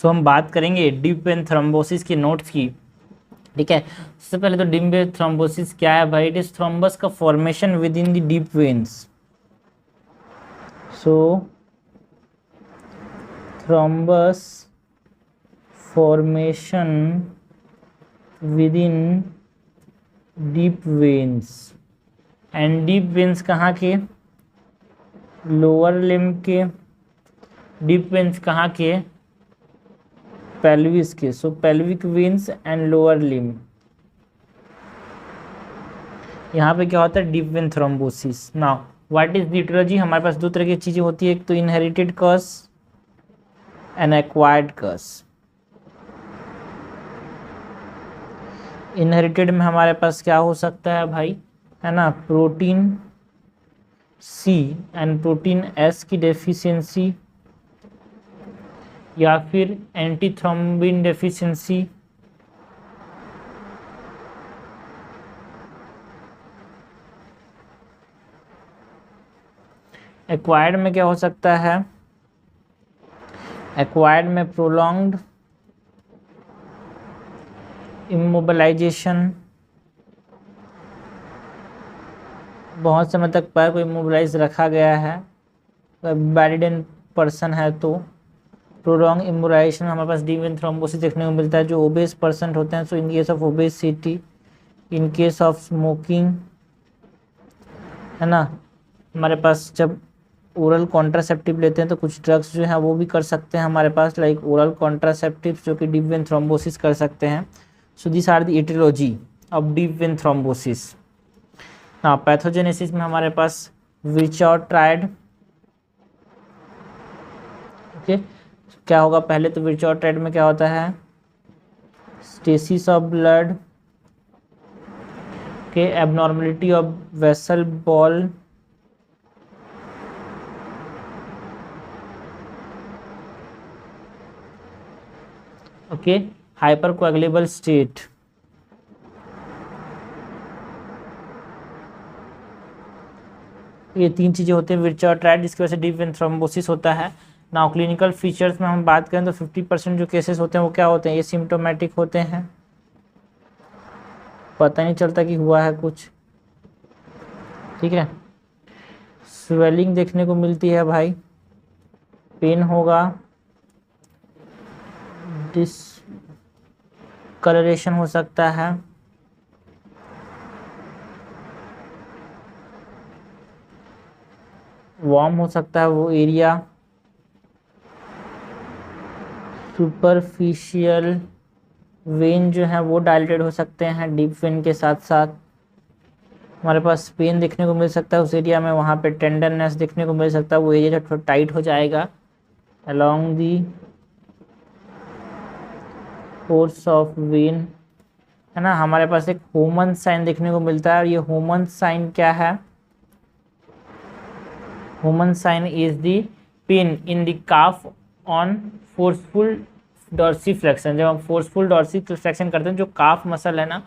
सो हम बात करेंगे डीप वेन थ्रोम्बोसिस की नोट्स की। ठीक है, सबसे पहले तो डीप वेन थ्रोम्बोसिस क्या है भाई? इट इज थ्रोम्बस का formation within the deep veins. So thrombus formation within deep veins. And deep veins कहाँ के? लोअर लिम्ब के। डीप वेन्स कहाँ के? पेल्विस के। So pelvic veins and lower limb. यहाँ पे क्या होता है? Deep vein thrombosis. Now what is the aetiology? हमारे पास दो तरह की चीजें होती है, एक तो inherited cause and acquired cause. Inherited में हमारे पास क्या हो सकता है भाई, है ना, protein C and protein S की डेफिशिएंसी, या फिर एंटीथ्रोम्बिन डेफिशिएंसी। एक्वायर्ड में क्या हो सकता है? एक्वायर्ड में प्रोलॉन्ग्ड इमोबिलाइजेशन, बहुत समय तक पैर को इमोबिलाइज रखा गया है, बेडरिडन पर्सन है तो। प्रोलॉन्ग इमोबिलाइजेशन में हमारे पास डीप वेन थ्रोम्बोसिस देखने को मिलता है। जो ओबेस पर्सन होते हैं, so in case of obesity, in case of smoking, है ना, हमारे पास जब ओरल कॉन्ट्रासेप्टिव लेते हैं तो कुछ ड्रग्स जो हैं वो भी कर सकते हैं हमारे पास, लाइक ओरल कॉन्ट्रासेप्टिव्स जो कि डीप वेन थ्रोम्बोसिस कर सकते हैं। So this are the aetiology of deep vein thrombosis. ना पैथोजेनेसिस में हमारे पास विर्चॉ ट्रायड। ओके, क्या होगा पहले तो? विर्चॉ ट्रायड में क्या होता है? स्टेसिस ऑफ ब्लड के, abnormality of vessel ball, okay, hyper coagulable state. ये तीन चीजें होती हैं विर्चॉ ट्रायड, जिसकी वजह से डीप वेन थ्रोम्बोसिस होता है। नाउ क्लिनिकल फीचर्स में हम बात करें तो 50% जो केसेस होते हैं वो क्या होते हैं? ये सिम्टोमेटिक होते हैं, पता नहीं चलता कि हुआ है कुछ। ठीक है, स्वेलिंग देखने को मिलती है भाई, पेन होगा, डिसकलरेशन हो सकता है, वार्म हो सकता है वो एरिया, सुपरफिशियल वेन जो है वो डायलेटेड हो सकते हैं डीप वेन के साथ साथ। हमारे पास पेन देखने को मिल सकता है उस एरिया में, वहाँ पे टेंडरनेस देखने को मिल सकता है, वो एरिया जो थोड़ा टाइट हो जाएगा along the course of when, है ना। हमारे पास एक होमन साइन देखने को मिलता है, और ये होमन साइन क्या है? Homans sign is the pain in the calf on forceful dorsiflexion. जब हम फोर्सफुल डॉर्सीफ्लेक्शन करते हैं, जो काफ मसल है ना,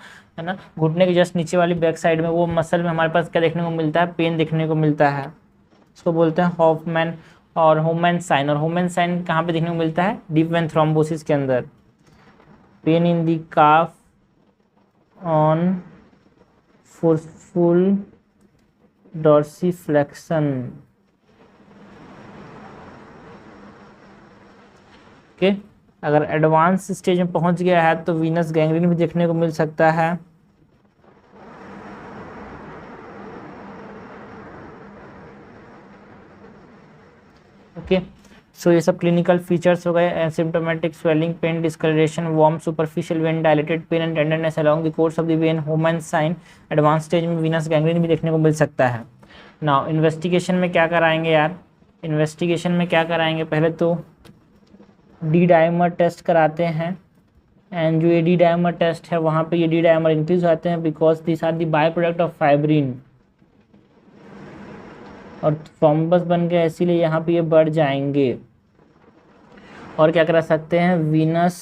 घुटने के जस्ट नीचे वाली बैक साइड में, वो मसल में हमारे पास क्या देखने को मिलता है? पेन देखने को मिलता है। इसको बोलते हैं हॉफमैन और होमन साइन। और होमन साइन कहाँ पे देखने को मिलता है? डीप वेन थ्रोम्बोसिस के अंदर। Pain in the calf on forceful dorsiflexion. Okay, अगर एडवांस स्टेज में पहुंच गया है तो वीनस गैंग्रीन भी देखने को मिल सकता है। ओके, सो ये सब क्लिनिकल फीचर्स हो गए। Asymptomatic swelling, pain, discolouration, warm, superficial vein, dilated pain and tenderness along the course of the vein, Homan sign. Advance stage में वीनस गैंग्रीन भी देखने को मिल सकता है। नाउ इन्वेस्टिगेशन में क्या कराएंगे यार? इन्वेस्टिगेशन में क्या कराएंगे? पहले तो डी डायमर टेस्ट कराते हैं, एंड जो ये डी डायमर टेस्ट है वहाँ पे ये डी डायमर इंक्रीज होते हैं because this are the by product of fibrin, और थ्रोम्बस बन गया इसीलिए यहाँ पे ये बढ़ जाएंगे। और क्या करा सकते हैं? वीनस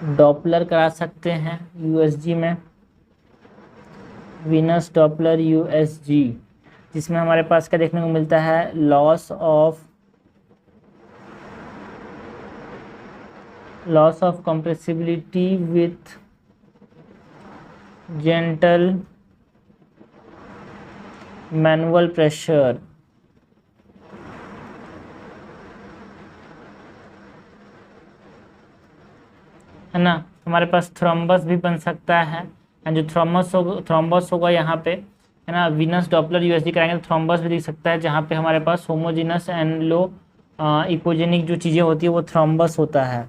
डॉपलर करा सकते हैं यूएसजी में, वीनस डॉपलर यूएसजी, जिसमें हमारे पास क्या देखने को मिलता है? Loss of loss of compressibility with gentle manual pressure, है ना। हमारे पास थ्रोम्बस भी बन सकता है, एंड जो थ्रोम्बस होगा यहाँ पे, है ना, वीनस डॉपलर यूएसजी कराएंगे तो थ्रोम्बस भी दिख सकता है, जहाँ पे हमारे पास होमोजेनस एंड लो इकोजेनिक जो चीज़ें होती है वो थ्रोम्बस होता है।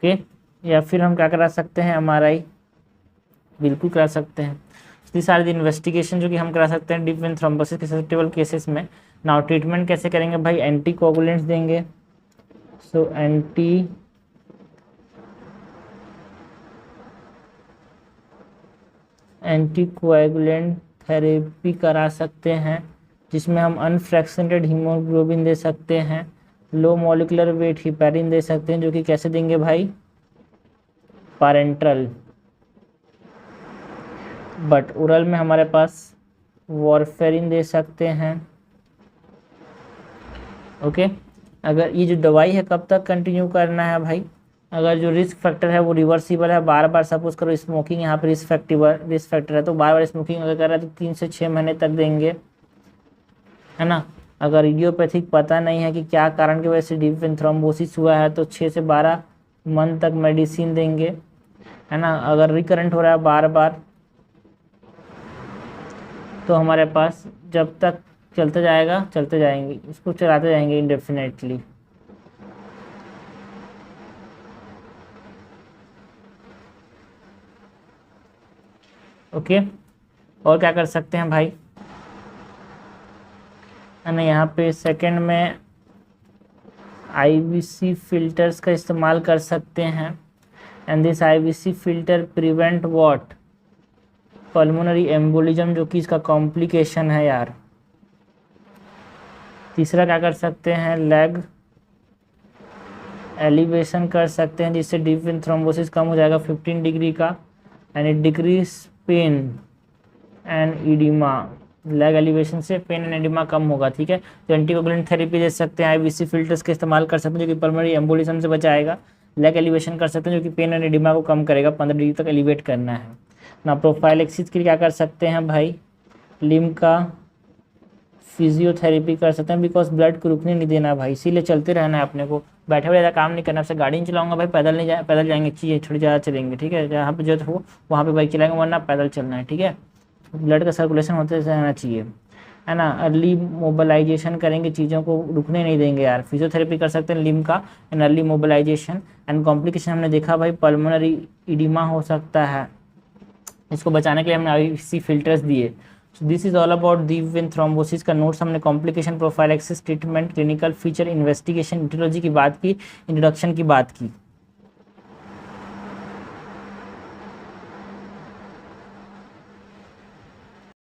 ओके, या फिर हम क्या करा सकते हैं, एमआरआई बिल्कुल करा सकते हैं। दिस आर द इन्वेस्टिगेशन जो कि हम करा सकते हैं डीप वेन थ्रोम्बोसिस के ससेप्टेबल केसेस में। नाउ ट्रीटमेंट कैसे करेंगे भाई, एंटी कोगुलेंट्स देंगे। सो एंटी कोएगुलेंट थेरेपी करा सकते हैं, जिसमें हम अनफ्रैक्शनेटेड हीमोग्लोबिन दे सकते हैं, लो मॉलिकुलर वेट हिपैरिन दे सकते हैं, जो कि कैसे देंगे भाई, पैरेंट्रल। बट ओरल में हमारे पास वॉरफेरिन दे सकते हैं। ओके, अगर ये जो दवाई है कब तक कंटिन्यू करना है भाई, अगर जो रिस्क फैक्टर है वो रिवर्सिबल है, बार बार सपोज करो स्मोकिंग यहाँ पे रिस्क फैक्टर है, तो बार बार स्मोकिंग अगर कर रहा है तो 3 से 6 महीने तक देंगे, है ना। अगर इडियोपैथिक पता नहीं है कि क्या कारण की वजह से डीप वेन थ्रोम्बोसिस हुआ है तो 6 से 12 मंथ तक मेडिसिन देंगे, है ना। अगर रिकरेंट हो रहा है बार बार तो हमारे पास जब तक चलते जाएगा चलते जाएंगे, इसको चलाते जाएंगे इंडेफिनेटली। ओके, और क्या कर सकते हैं भाई, है ना, यहाँ पे सेकंड में आईवीसी फिल्टर्स का इस्तेमाल कर सकते हैं, and this IVC filter prevent what, pulmonary embolism, जो कि इसका कॉम्प्लिकेशन है यार। तीसरा क्या कर सकते हैं, लेग एलिवेशन कर सकते हैं, जिससे डीप वेन थ्रोम्बोसिस कम हो जाएगा 15 डिग्री का, and it decrease pain and oedema. Leg elevation से पेन एंड एडिमा कम होगा, ठीक है। तो एंटीकोगुलेंट थेरेपी दे सकते हैं, आईवीसी फिल्टर्स का इस्तेमाल कर सकते हैं, जो कि पल्मोनरी एम्बोलिज्म से बचाएगा। लेग एलिवेशन कर सकते हैं, जो कि पेन एंड एडिमा को कम करेगा, 15 डिग्री तक एलिवेट करना है ना। प्रोफाइलेक्सिस के लिए क्या कर सकते हैं भाई, लिम का फिजियोथेरेपी कर सकते हैं, बिकॉज ब्लड को रुकने नहीं देना भाई, इसीलिए चलते रहना है अपने को, बैठे हुए ज़्यादा काम नहीं करना। आपसे गाड़ी नहीं चलाऊंगा भाई, पैदल नहीं पैदल जाएंगे, चाहिए थोड़ी ज़्यादा चलेंगे, ठीक है, जहाँ पे जरूरत हो वहाँ पे बाइक चलाएंगे, वरना पैदल चलना है, ठीक है। ब्लड का सर्कुलेशन होते रहना चाहिए, है ना। अर्ली मोबिलाइजेशन करेंगे, चीज़ों को रुकने नहीं देंगे यार। फिजियोथेरेपी कर सकते हैं लिम का, and early mobilisation. And complication हमने देखा भाई, पल्मोनरी इडिमा हो सकता है, इसको बचाने के लिए हमने आईवीसी फिल्टर्स दिए। So this is all about deep vein thrombosis का नोट्स। हमने complication, prophylaxis, treatment, clinical feature, investigation, aetiology की बात की, इंट्रोडक्शन की बात की।